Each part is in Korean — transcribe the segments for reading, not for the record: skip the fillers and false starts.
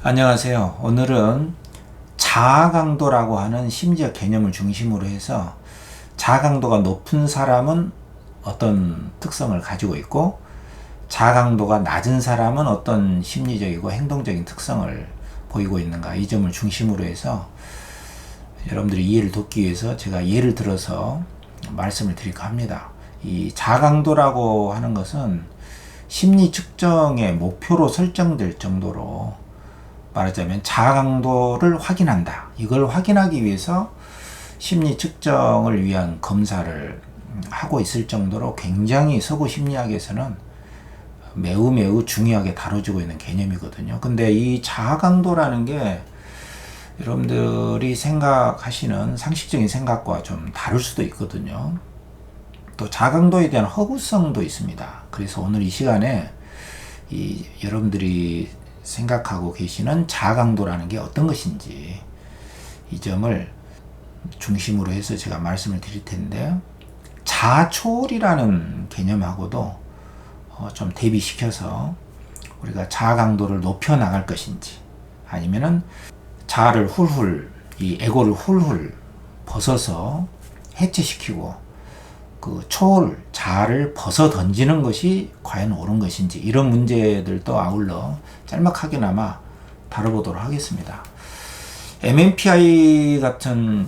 안녕하세요. 오늘은 자아강도라고 하는 심리적 개념을 중심으로 해서 자아강도가 높은 사람은 어떤 특성을 가지고 있고 자아강도가 낮은 사람은 어떤 심리적이고 행동적인 특성을 보이고 있는가, 이 점을 중심으로 해서 여러분들이 이해를 돕기 위해서 제가 예를 들어서 말씀을 드릴까 합니다. 이 자아강도라고 하는 것은 심리 측정의 목표로 설정될 정도로, 말하자면 자아강도를 확인한다. 이걸 확인하기 위해서 심리 측정을 위한 검사를 하고 있을 정도로 굉장히 서구 심리학에서는 매우 중요하게 다뤄지고 있는 개념이거든요. 근데 이 자아강도라는 게 여러분들이 생각하시는 상식적인 생각과 좀 다를 수도 있거든요. 또 자아강도에 대한 허구성도 있습니다. 그래서 오늘 이 시간에 여러분들이 생각하고 계시는 자아강도라는 게 어떤 것인지, 이 점을 중심으로 해서 제가 말씀을 드릴 텐데, 자아초월이라는 개념하고도 좀 대비시켜서 우리가 자아강도를 높여 나갈 것인지, 아니면은 자아를 이 에고를 훌훌 벗어서 해체시키고 그 초월, 자아를 벗어 던지는 것이 과연 옳은 것인지, 이런 문제들도 아울러 짤막하게나마 다뤄보도록 하겠습니다. MMPI 같은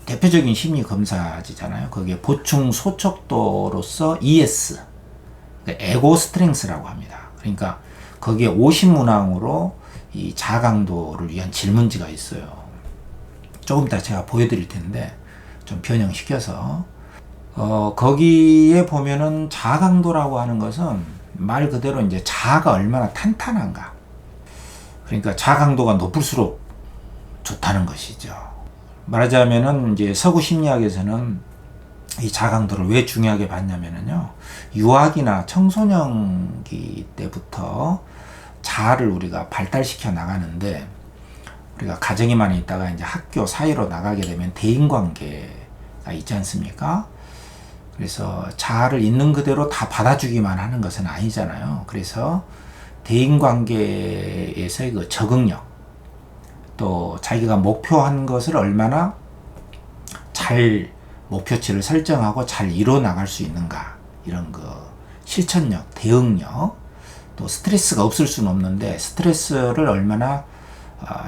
대표적인 심리 검사지잖아요. 거기에 보충 소척도로서 ES, 에고 스트렝스라고 합니다. 그러니까 거기에 50문항으로 이 자아강도를 위한 질문지가 있어요. 조금 이따 제가 보여드릴 텐데 좀 변형시켜서, 거기에 보면은 자아강도라고 하는 것은 말 그대로 이제 자아가 얼마나 탄탄한가. 그러니까 자아강도가 높을수록 좋다는 것이죠. 말하자면은 이제 서구 심리학에서는 이 자아강도를 왜 중요하게 봤냐면은요, 유아기나 청소년기 때부터 자아를 우리가 발달시켜 나가는데, 우리가 가정에만 있다가 이제 학교 사회로 나가게 되면 대인관계가 있지 않습니까? 그래서 자아를 있는 그대로 다 받아주기만 하는 것은 아니잖아요. 그래서 대인관계에서의 그 적응력, 또 자기가 목표한 것을 얼마나 잘 목표치를 설정하고 잘 이뤄 나갈 수 있는가, 이런 그 실천력, 대응력, 또 스트레스가 없을 수는 없는데 스트레스를 얼마나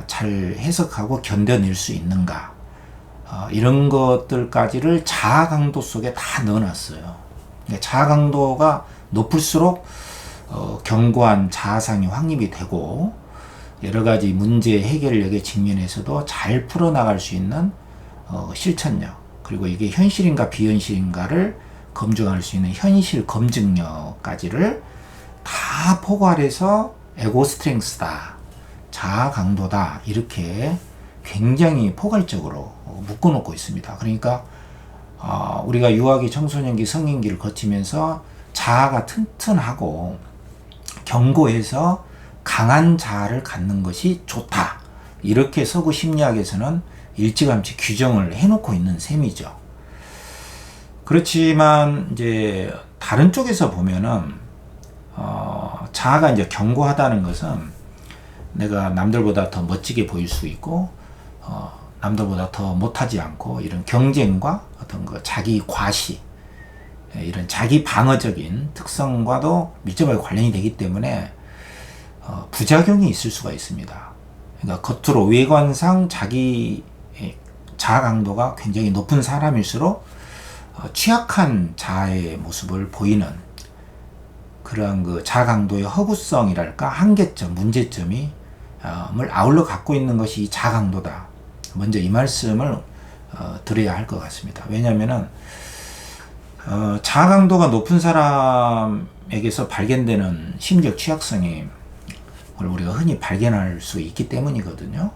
잘 해석하고 견뎌낼 수 있는가, 이런 것들까지를 자아강도 속에 다 넣어놨어요. 자아강도가 높을수록 견고한 자아상이 확립이 되고, 여러가지 문제 해결력의 측면에서도 잘 풀어나갈 수 있는 실천력, 그리고 이게 현실인가 비현실인가를 검증할 수 있는 현실 검증력까지를 다 포괄해서 에고 스트렝스다, 자아 강도다, 이렇게 굉장히 포괄적으로 묶어놓고 있습니다. 그러니까 우리가 유아기, 청소년기, 성인기를 거치면서 자아가 튼튼하고 견고해서 강한 자아를 갖는 것이 좋다, 이렇게 서구 심리학에서는 일찌감치 규정을 해놓고 있는 셈이죠. 그렇지만 이제 다른 쪽에서 보면은 자아가 이제 견고하다는 것은 내가 남들보다 더 멋지게 보일 수 있고, 남들보다 더 못하지 않고, 이런 경쟁과 어떤 그 자기 과시, 이런 자기 방어적인 특성과도 밀접하게 관련이 되기 때문에 부작용이 있을 수가 있습니다. 그러니까 겉으로 외관상 자기 자아 강도가 굉장히 높은 사람일수록 취약한 자아의 모습을 보이는 그런 그 자아 강도의 허구성이랄까, 한계점, 문제점이 을 아울러 갖고 있는 것이 자아 강도다. 먼저 이 말씀을 드려야 할 것 같습니다. 왜냐하면은 자아 강도가 높은 사람에게서 발견되는 심리적 취약성이 우리가 흔히 발견할 수 있기 때문이거든요.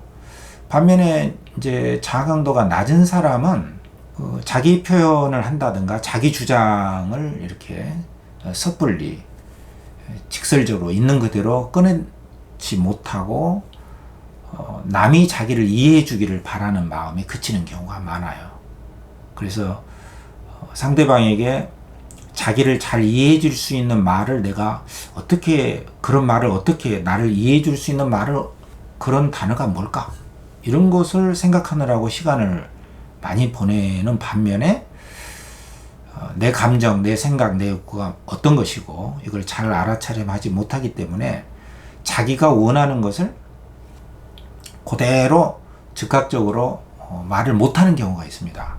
반면에 이제 자아 강도가 낮은 사람은 자기 표현을 한다든가 자기 주장을 이렇게 섣불리 직설적으로 있는 그대로 꺼내지 못하고 남이 자기를 이해해 주기를 바라는 마음에 그치는 경우가 많아요. 그래서 상대방에게 자기를 잘 이해해 줄 수 있는 말을 내가 어떻게, 그런 말을 어떻게, 나를 이해해 줄 수 있는 말을 그런 단어가 뭘까? 이런 것을 생각하느라고 시간을 많이 보내는 반면에 내 감정, 내 생각, 내 욕구가 어떤 것이고 이걸 잘 알아차림하지 못하기 때문에 자기가 원하는 것을 그대로 즉각적으로 말을 못하는 경우가 있습니다.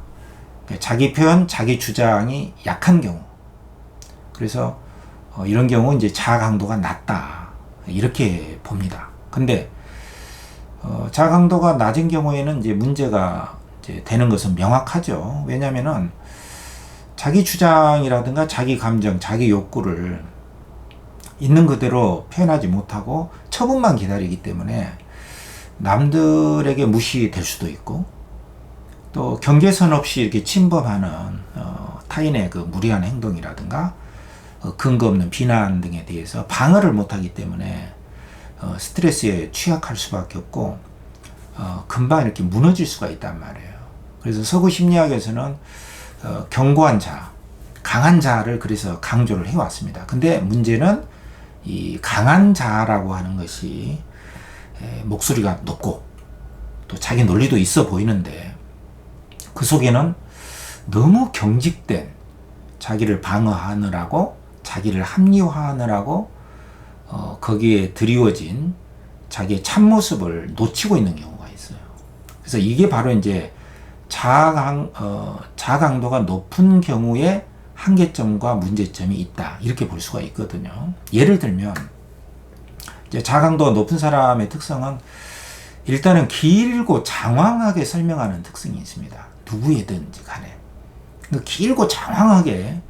자기 표현, 자기 주장이 약한 경우. 그래서 이런 경우 이제 자아 강도가 낮다 이렇게 봅니다. 근데 자아 강도가 낮은 경우에는 이제 문제가 이제 되는 것은 명확하죠. 왜냐하면은 자기 주장이라든가 자기 감정, 자기 욕구를 있는 그대로 표현하지 못하고 처분만 기다리기 때문에 남들에게 무시될 수도 있고 또 경계선 없이 이렇게 침범하는 타인의 그 무리한 행동이라든가 근거 없는 비난 등에 대해서 방어를 못하기 때문에 스트레스에 취약할 수밖에 없고 금방 이렇게 무너질 수가 있단 말이에요. 그래서 서구 심리학에서는 견고한 자, 강한 자를 그래서 강조를 해왔습니다. 근데 문제는 이 강한 자라고 하는 것이 목소리가 높고 또 자기 논리도 있어 보이는데 그 속에는 너무 경직된 자기를 방어하느라고 자기를 합리화하느라고 거기에 드리워진 자기의 참모습을 놓치고 있는 경우가 있어요. 그래서 이게 바로 이제 자아 강도가 높은 경우에 한계점과 문제점이 있다 이렇게 볼 수가 있거든요. 예를 들면 이제 자아 강도가 높은 사람의 특성은 일단은 길고 장황하게 설명하는 특성이 있습니다. 누구에든지 간에 길고 장황하게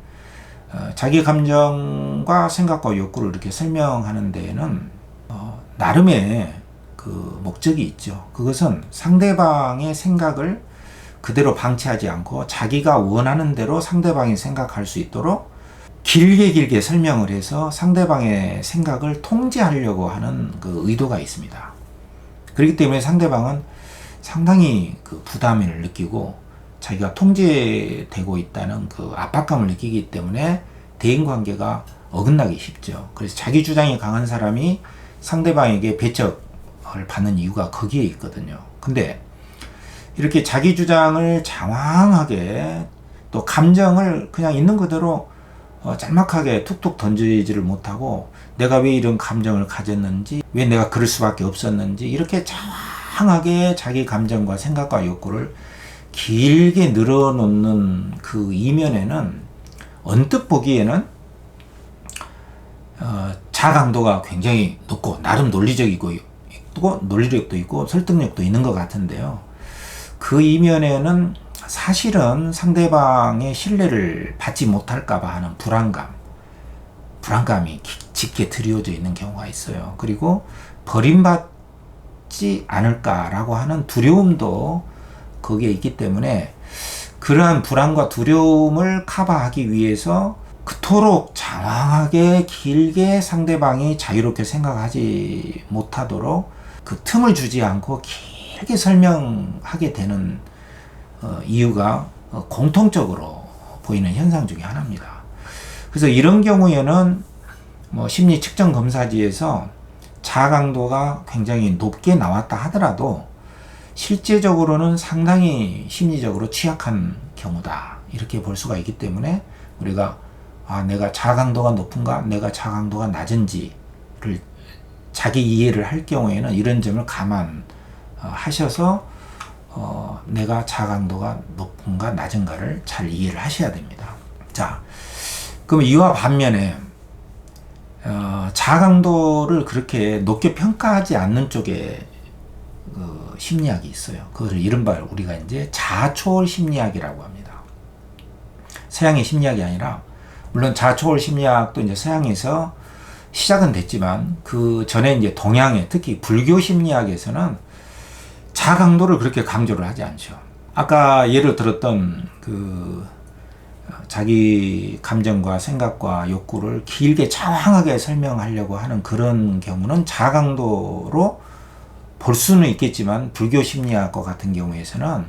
자기 감정과 생각과 욕구를 이렇게 설명하는 데에는 나름의 그 목적이 있죠. 그것은 상대방의 생각을 그대로 방치하지 않고 자기가 원하는 대로 상대방이 생각할 수 있도록 길게 설명을 해서 상대방의 생각을 통제하려고 하는 그 의도가 있습니다. 그렇기 때문에 상대방은 상당히 그 부담을 느끼고 자기가 통제되고 있다는 그 압박감을 느끼기 때문에 대인관계가 어긋나기 쉽죠. 그래서 자기 주장이 강한 사람이 상대방에게 배척을 받는 이유가 거기에 있거든요. 근데 이렇게 자기 주장을 장황하게 또 감정을 그냥 있는 그대로 짤막하게 툭툭 던지지를 못하고 내가 왜 이런 감정을 가졌는지 왜 내가 그럴 수밖에 없었는지 이렇게 장황하게 자기 감정과 생각과 욕구를 길게 늘어놓는 그 이면에는 언뜻 보기에는 자아 강도가 굉장히 높고 나름 논리적이고 있고 논리력도 있고 설득력도 있는 것 같은데요. 그 이면에는 사실은 상대방의 신뢰를 받지 못할까봐 하는 불안감이 짙게 드리워져 있는 경우가 있어요. 그리고 버림받지 않을까라고 하는 두려움도 거기에 있기 때문에 그러한 불안과 두려움을 커버하기 위해서 그토록 장황하게 길게 상대방이 자유롭게 생각하지 못하도록 그 틈을 주지 않고 길게 설명하게 되는 이유가 공통적으로 보이는 현상 중에 하나입니다. 그래서 이런 경우에는 뭐 심리 측정 검사지에서 자아 강도가 굉장히 높게 나왔다 하더라도 실제적으로는 상당히 심리적으로 취약한 경우다 이렇게 볼 수가 있기 때문에 우리가 내가 자아 강도가 높은가 내가 자아 강도가 낮은지를 자기 이해를 할 경우에는 이런 점을 감안하셔서 내가 자아 강도가 높은가 낮은가를 잘 이해를 하셔야 됩니다. 자, 그럼 이와 반면에 자아 강도를 그렇게 높게 평가하지 않는 쪽에 심리학이 있어요. 그것을 이른바 우리가 이제 자아초월 심리학이라고 합니다. 서양의 심리학이 아니라 물론 자아초월 심리학도 이제 서양에서 시작은 됐지만 그 전에 이제 동양의 특히 불교 심리학에서는 자아 강도를 그렇게 강조를 하지 않죠. 아까 예를 들었던 그 자기 감정과 생각과 욕구를 길게 장황하게 설명하려고 하는 그런 경우는 자아 강도로 볼 수는 있겠지만 불교 심리학과 같은 경우에서는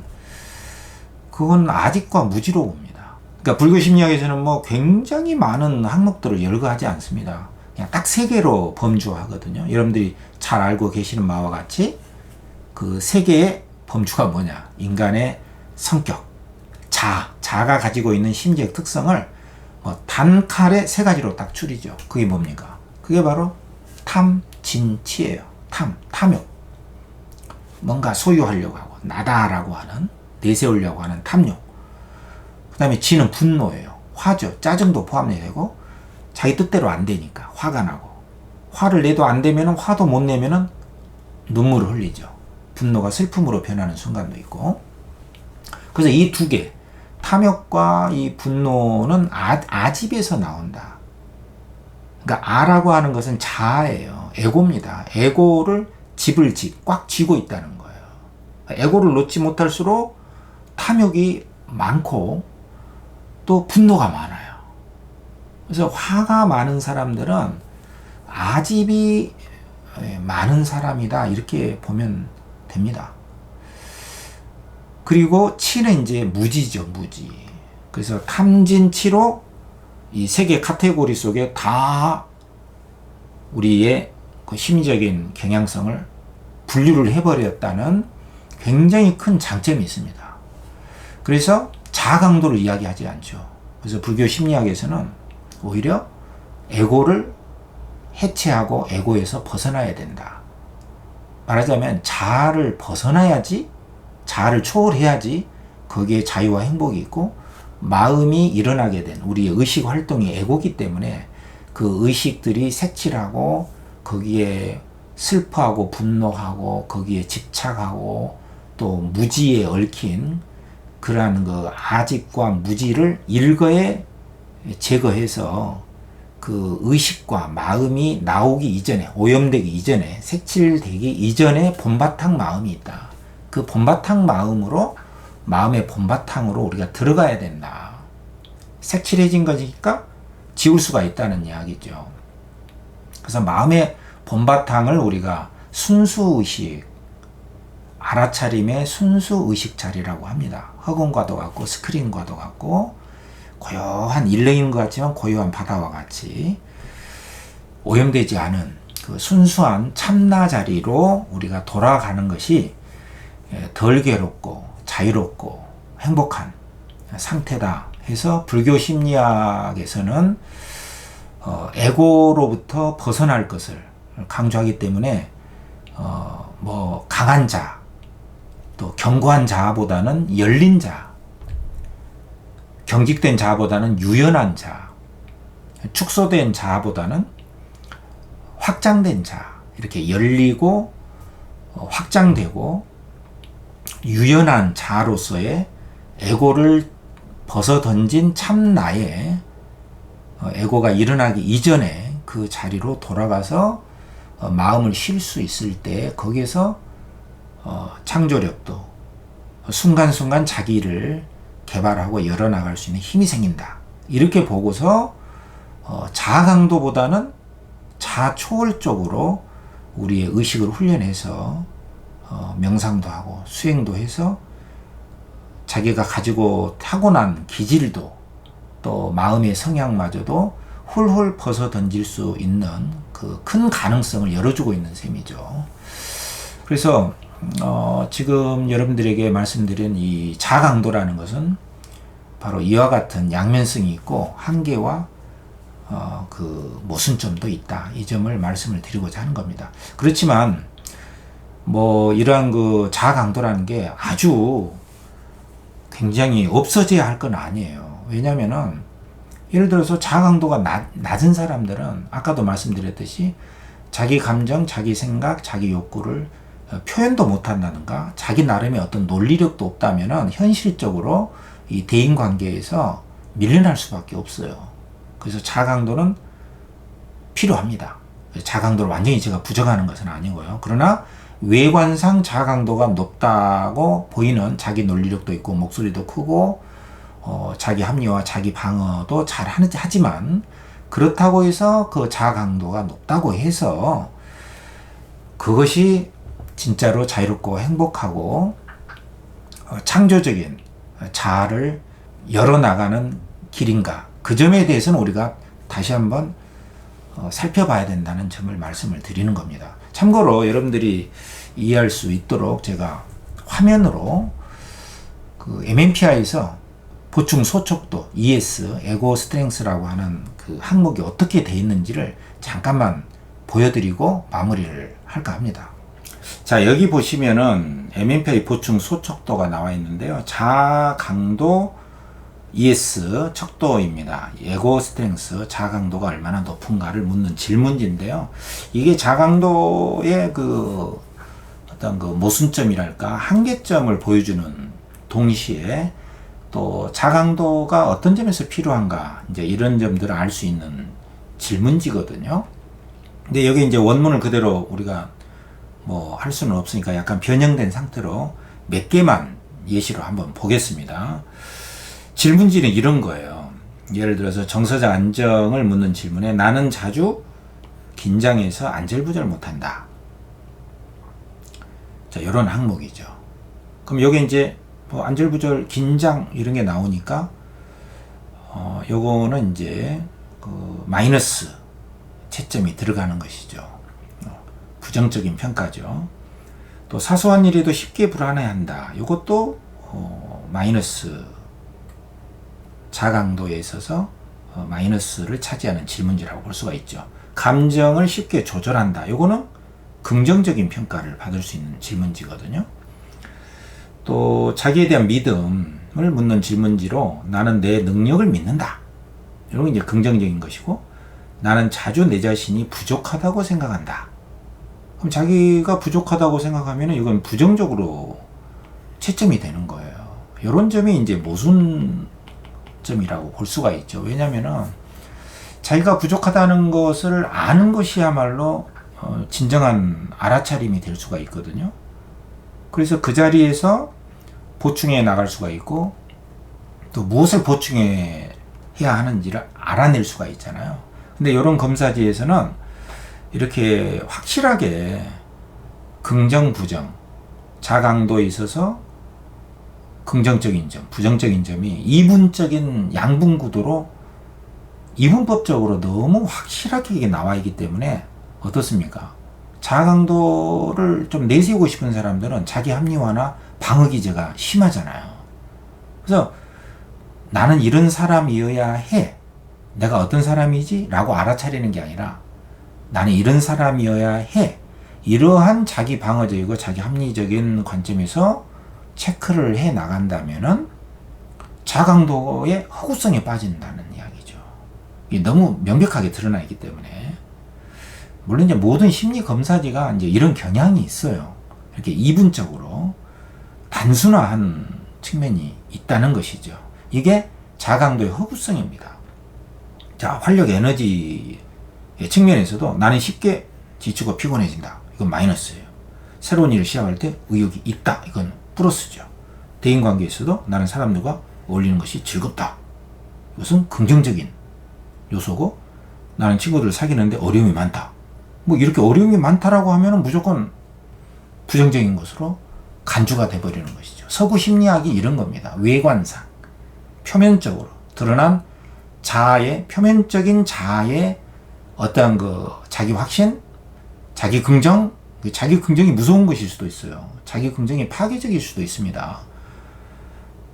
그건 아직과 무지로 봅니다. 그러니까 불교 심리학에서는 뭐 굉장히 많은 항목들을 열거하지 않습니다. 그냥 딱 세 개로 범주화하거든요. 여러분들이 잘 알고 계시는 바와 같이 그 세 개의 범주가 뭐냐? 인간의 성격, 자아가 가지고 있는 심리적 특성을 단칼에 세 가지로 딱 줄이죠. 그게 뭡니까? 그게 바로 탐, 진, 치예요. 탐욕. 뭔가 소유하려고 하고 나다라고 하는, 내세우려고 하는 탐욕. 그 다음에 진은 분노예요. 화죠. 짜증도 포함이 되고 자기 뜻대로 안 되니까 화가 나고, 화를 내도 안 되면 화도 못 내면은 눈물을 흘리죠. 분노가 슬픔으로 변하는 순간도 있고. 그래서 이 두 개, 탐욕과 이 분노는 아집에서 나온다. 그러니까 아라고 하는 것은 자아예요. 에고입니다. 에고를 꽉 쥐고 있다는 거예요. 에고를 놓지 못할수록 탐욕이 많고 또 분노가 많아요. 그래서 화가 많은 사람들은 아집이 많은 사람이다, 이렇게 보면 됩니다. 그리고 치는 이제 무지죠, 무지. 그래서 탐진치로 이 세 개 카테고리 속에 다 우리의 그 심리적인 경향성을 분류를 해버렸다는 굉장히 큰 장점이 있습니다. 그래서 자아 강도를 이야기하지 않죠. 그래서 불교 심리학에서는 오히려 에고를 해체하고 에고에서 벗어나야 된다. 말하자면 자아를 벗어나야지, 자아를 초월해야지 거기에 자유와 행복이 있고, 마음이 일어나게 된 우리의 의식 활동이 에고기 때문에 그 의식들이 색칠하고 거기에 슬퍼하고 분노하고 거기에 집착하고 또 무지에 얽힌 그러한 그 아집과 무지를 일거에 제거해서 그 의식과 마음이 나오기 이전에, 오염되기 이전에, 색칠되기 이전에 본바탕 마음이 있다. 그 본바탕 마음으로, 마음의 본바탕으로 우리가 들어가야 된다. 색칠해진 거니까 지울 수가 있다는 이야기죠. 그래서 마음의 본바탕을 우리가 순수의식, 알아차림의 순수의식 자리라고 합니다. 흑원과도 같고 스크린과도 같고 고요한 일레인 것 같지만 고요한 바다와 같이 오염되지 않은 그 순수한 참나 자리로 우리가 돌아가는 것이 덜 괴롭고 자유롭고 행복한 상태다 해서 불교 심리학에서는 에고로부터 벗어날 것을 강조하기 때문에 뭐 강한 자, 또 견고한 자보다는 열린 자, 경직된 자보다는 유연한 자, 축소된 자보다는 확장된 자, 이렇게 열리고 확장되고 유연한 자로서의 에고를 벗어던진 참나의 에고가 일어나기 이전에 그 자리로 돌아가서 마음을 쉴 수 있을 때 거기에서 창조력도 순간순간 자기를 개발하고 열어나갈 수 있는 힘이 생긴다. 이렇게 보고서 자아 강도보다는 자아 초월 쪽으로 우리의 의식을 훈련해서 명상도 하고 수행도 해서 자기가 가지고 타고난 기질도 또 마음의 성향마저도 훌훌 벗어 던질 수 있는 그 큰 가능성을 열어주고 있는 셈이죠. 그래서 지금 여러분들에게 말씀드린 이 자강도라는 것은 바로 이와 같은 양면성이 있고 한계와 그 모순점도 있다. 이 점을 말씀을 드리고자 하는 겁니다. 그렇지만 뭐 이러한 그 자강도라는 게 아주 굉장히 없어져야 할 건 아니에요. 왜냐면은 예를 들어서 자강도가 낮은 사람들은 아까도 말씀드렸듯이 자기 감정, 자기 생각, 자기 욕구를 표현도 못한다든가 자기 나름의 어떤 논리력도 없다면은 현실적으로 이 대인관계에서 밀려날 수밖에 없어요. 그래서 자강도는 필요합니다. 자강도를 완전히 제가 부정하는 것은 아니고요. 그러나 외관상 자강도가 높다고 보이는 자기 논리력도 있고 목소리도 크고 자기 합리화, 자기 방어도 잘 하지만 그렇다고 해서 그 자강도가 높다고 해서 그것이 진짜로 자유롭고 행복하고 창조적인 자아를 열어나가는 길인가, 그 점에 대해서는 우리가 다시 한번 살펴봐야 된다는 점을 말씀을 드리는 겁니다. 참고로 여러분들이 이해할 수 있도록 제가 화면으로 그 MMPI에서 보충 소촉도 ES, 에고 스트렝스라고 하는 그 항목이 어떻게 되어 있는지를 잠깐만 보여드리고 마무리를 할까 합니다. 자, 여기 보시면은 MMPI 보충 소촉도가 나와 있는데요. 자강도 ES 척도입니다. 에고 스트렝스 자강도가 얼마나 높은가를 묻는 질문지인데요. 이게 자강도의 그 어떤 그 모순점이랄까 한계점을 보여주는 동시에 또 자강도가 어떤 점에서 필요한가 이제 이런 점들을 알 수 있는 질문지거든요. 근데 여기 이제 원문을 그대로 우리가 뭐 할 수는 없으니까 약간 변형된 상태로 몇 개만 예시로 한번 보겠습니다. 질문지는 이런 거예요. 예를 들어서 정서적 안정을 묻는 질문에 나는 자주 긴장해서 안절부절 못한다. 자, 이런 항목이죠. 그럼 여기 이제 뭐 안절부절, 긴장 이런 게 나오니까 요거는 이제 그 마이너스 채점이 들어가는 것이죠. 부정적인 평가죠. 또 사소한 일에도 쉽게 불안해한다. 요것도 마이너스 자강도에 있어서 마이너스를 차지하는 질문지라고 볼 수가 있죠. 감정을 쉽게 조절한다. 요거는 긍정적인 평가를 받을 수 있는 질문지거든요. 또 자기에 대한 믿음을 묻는 질문지로 나는 내 능력을 믿는다. 이런 게 이제 긍정적인 것이고 나는 자주 내 자신이 부족하다고 생각한다. 그럼 자기가 부족하다고 생각하면 이건 부정적으로 채점이 되는 거예요. 이런 점이 이제 모순점이라고 볼 수가 있죠. 왜냐면은 자기가 부족하다는 것을 아는 것이야말로 진정한 알아차림이 될 수가 있거든요. 그래서 그 자리에서 보충해 나갈 수가 있고 또 무엇을 보충해야 하는지를 알아낼 수가 있잖아요. 근데 이런 검사지에서는 이렇게 확실하게 긍정, 부정, 자강도에 있어서 긍정적인 점, 부정적인 점이 이분적인 양분 구도로 이분법적으로 너무 확실하게 이게 나와 있기 때문에 어떻습니까? 자강도를 좀 내세우고 싶은 사람들은 자기 합리화나 방어 기제가 심하잖아요. 그래서 나는 이런 사람이어야 해. 내가 어떤 사람이지? 라고 알아차리는 게 아니라 나는 이런 사람이어야 해. 이러한 자기 방어적이고 자기 합리적인 관점에서 체크를 해 나간다면은 자강도의 허구성에 빠진다는 이야기죠. 이게 너무 명백하게 드러나 있기 때문에. 물론 이제 모든 심리 검사지가 이제 이런 경향이 있어요. 이렇게 이분적으로 단순화한 측면이 있다는 것이죠. 이게 자강도의 허구성입니다. 자, 활력 에너지의 측면에서도 나는 쉽게 지치고 피곤해진다. 이건 마이너스예요. 새로운 일을 시작할 때 의욕이 있다. 이건 플러스죠. 대인관계에서도 나는 사람들과 어울리는 것이 즐겁다. 이것은 긍정적인 요소고 나는 친구들을 사귀는데 어려움이 많다. 뭐 이렇게 어려움이 많다라고 하면 무조건 부정적인 것으로 간주가 돼버리는 것이죠. 서구 심리학이 이런 겁니다. 외관상, 표면적으로 드러난 자아의, 표면적인 자아의 어떠한 그 자기 확신, 자기 긍정, 자기 긍정이 무서운 것일 수도 있어요. 자기 긍정이 파괴적일 수도 있습니다.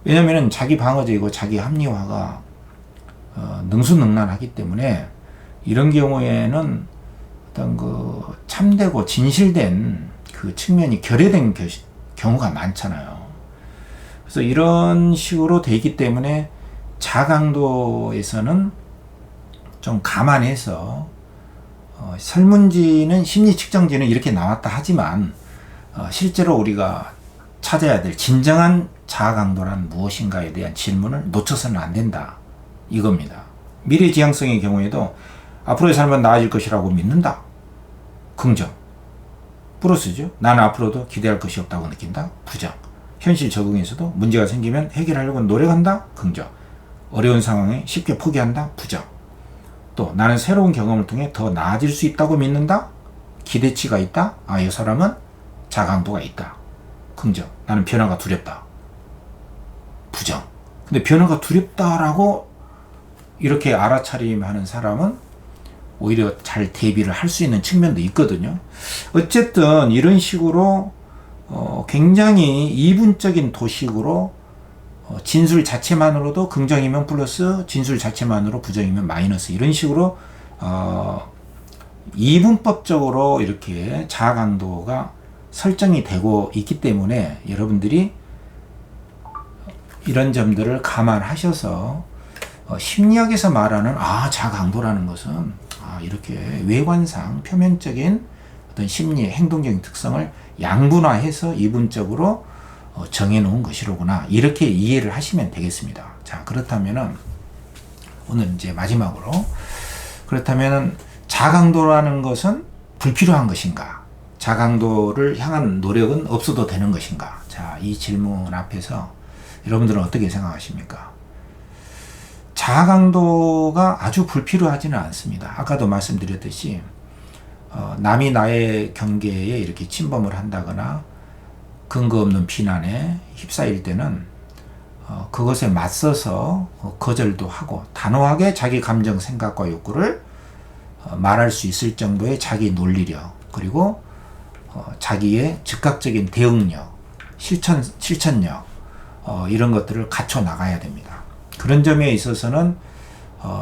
왜냐면은 자기 방어적이고 자기 합리화가 능수능란하기 때문에 이런 경우에는 어떤 그 참되고 진실된 그 측면이 결여된 경우가 많잖아요. 그래서 이런 식으로 되기 때문에 자강도에서는 좀 감안해서 설문지는 심리 측정지는 이렇게 나왔다 하지만 실제로 우리가 찾아야 될 진정한 자아강도란 무엇인가에 대한 질문을 놓쳐서는 안 된다. 이겁니다. 미래 지향성의 경우에도 앞으로의 삶은 나아질 것이라고 믿는다. 긍정. 플러스죠. 나는 앞으로도 기대할 것이 없다고 느낀다. 부정. 현실 적응에서도 문제가 생기면 해결하려고 노력한다. 긍정. 어려운 상황에 쉽게 포기한다. 부정. 또 나는 새로운 경험을 통해 더 나아질 수 있다고 믿는다. 기대치가 있다. 아, 이 사람은 자강도가 있다. 긍정. 나는 변화가 두렵다. 부정. 근데 변화가 두렵다라고 이렇게 알아차림하는 사람은 오히려 잘 대비를 할 수 있는 측면도 있거든요. 어쨌든 이런 식으로 굉장히 이분적인 도식으로 진술 자체만으로도 긍정이면 플러스, 진술 자체만으로 부정이면 마이너스, 이런 식으로 이분법적으로 이렇게 자아 강도가 설정이 되고 있기 때문에 여러분들이 이런 점들을 감안하셔서 심리학에서 말하는 자아 강도라는 것은 이렇게 외관상 표면적인 어떤 심리의 행동적인 특성을 양분화해서 이분적으로 정해놓은 것이로구나, 이렇게 이해를 하시면 되겠습니다. 자, 그렇다면은 오늘 이제 마지막으로, 그렇다면은 자강도라는 것은 불필요한 것인가? 자강도를 향한 노력은 없어도 되는 것인가? 자, 이 질문 앞에서 여러분들은 어떻게 생각하십니까? 자강도가 아주 불필요하지는 않습니다. 아까도 말씀드렸듯이 남이 나의 경계에 이렇게 침범을 한다거나 근거 없는 비난에 휩싸일 때는 그것에 맞서서 거절도 하고 단호하게 자기 감정, 생각과 욕구를 말할 수 있을 정도의 자기 논리력, 그리고 자기의 즉각적인 대응력, 실천력, 이런 것들을 갖춰 나가야 됩니다. 그런 점에 있어서는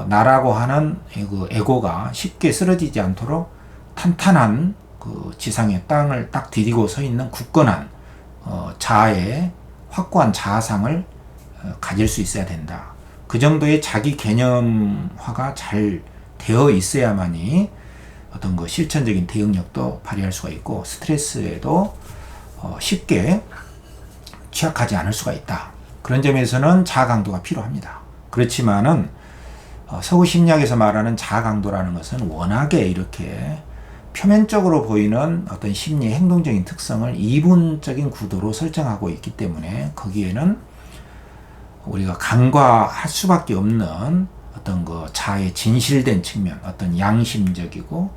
나라고 하는 그 에고가 쉽게 쓰러지지 않도록 탄탄한 그 지상의 땅을 딱 디디고 서 있는 굳건한 자아의 확고한 자아상을 가질 수 있어야 된다. 그 정도의 자기 개념화가 잘 되어 있어야만이 어떤 그 실천적인 대응력도 발휘할 수가 있고 스트레스에도 쉽게 취약하지 않을 수가 있다. 그런 점에서는 자아 강도가 필요합니다. 그렇지만은 서구 심리학에서 말하는 자아 강도라는 것은 워낙에 이렇게 표면적으로 보이는 어떤 심리의 행동적인 특성을 이분적인 구도로 설정하고 있기 때문에 거기에는 우리가 간과할 수밖에 없는 어떤 그 자아의 진실된 측면, 어떤 양심적이고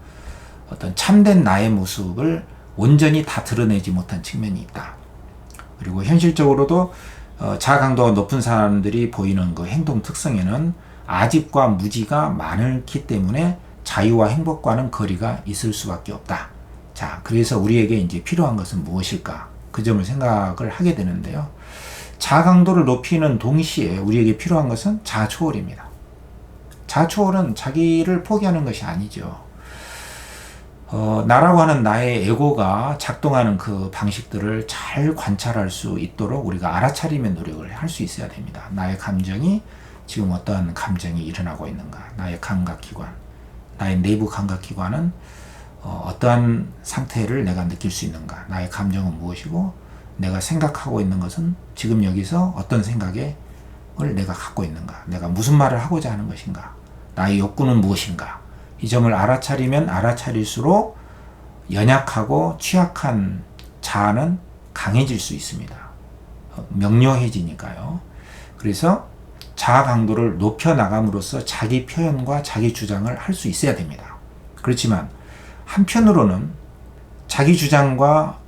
어떤 참된 나의 모습을 온전히 다 드러내지 못한 측면이 있다. 그리고 현실적으로도 자아 강도가 높은 사람들이 보이는 그 행동 특성에는 아집과 무지가 많기 때문에 자유와 행복과는 거리가 있을 수밖에 없다. 자, 그래서 우리에게 이제 필요한 것은 무엇일까? 그 점을 생각을 하게 되는데요. 자아 강도를 높이는 동시에 우리에게 필요한 것은 자아 초월입니다. 자아 초월은 자기를 포기하는 것이 아니죠. 나라고 하는 나의 에고가 작동하는 그 방식들을 잘 관찰할 수 있도록 우리가 알아차리면 노력을 할 수 있어야 됩니다. 나의 감정이 지금 어떠한 감정이 일어나고 있는가? 나의 감각기관, 나의 내부 감각기관은 어떠한 상태를 내가 느낄 수 있는가? 나의 감정은 무엇이고 내가 생각하고 있는 것은 지금 여기서 어떤 생각을 내가 갖고 있는가? 내가 무슨 말을 하고자 하는 것인가? 나의 욕구는 무엇인가? 이 점을 알아차리면 알아차릴수록 연약하고 취약한 자아는 강해질 수 있습니다. 명료해지니까요. 그래서 자아 강도를 높여나감으로써 자기 표현과 자기 주장을 할 수 있어야 됩니다. 그렇지만 한편으로는 자기 주장과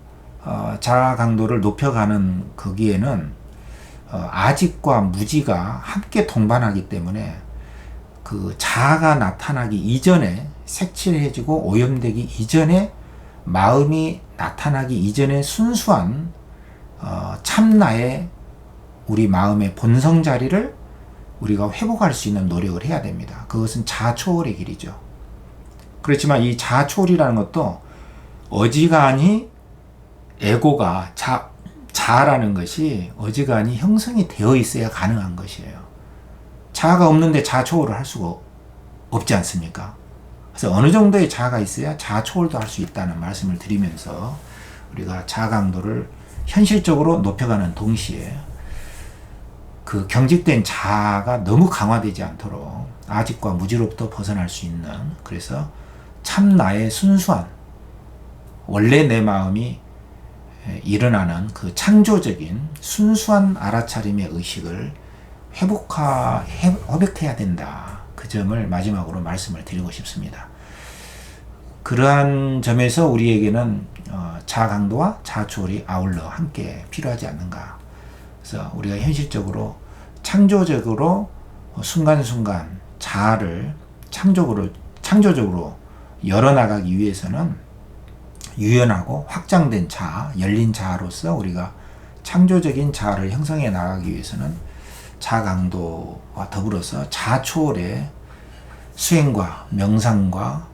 자아 강도를 높여가는 거기에는 아집과 무지가 함께 동반하기 때문에 그 자아가 나타나기 이전에, 색칠해지고 오염되기 이전에, 마음이 나타나기 이전에 순수한 참나의 우리 마음의 본성 자리를 우리가 회복할 수 있는 노력을 해야 됩니다. 그것은 자아 초월의 길이죠. 그렇지만 이 자아 초월이라는 것도 어지간히 에고가 자아라는 것이 어지간히 형성이 되어 있어야 가능한 것이에요. 자아가 없는데 자아 초월을 할 수가 없지 않습니까? 그래서 어느 정도의 자아가 있어야 자아 초월도 할 수 있다는 말씀을 드리면서 우리가 자아 강도를 현실적으로 높여가는 동시에 그 경직된 자아가 너무 강화되지 않도록 아집과 무지로부터 벗어날 수 있는, 그래서 참 나의 순수한 원래 내 마음이 일어나는 그 창조적인 순수한 알아차림의 의식을 회복해야 된다. 그 점을 마지막으로 말씀을 드리고 싶습니다. 그러한 점에서 우리에게는 자아 강도와 자아 초월이 아울러 함께 필요하지 않는가. 그래서 우리가 현실적으로 창조적으로 순간순간 자아를 창조적으로 열어나가기 위해서는 유연하고 확장된 자아, 열린 자아로서 우리가 창조적인 자아를 형성해 나가기 위해서는 자아 강도와 더불어서 자아 초월의 수행과 명상과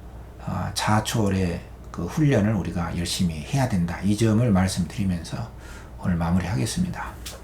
자아 초월의 그 훈련을 우리가 열심히 해야 된다. 이 점을 말씀드리면서 오늘 마무리하겠습니다.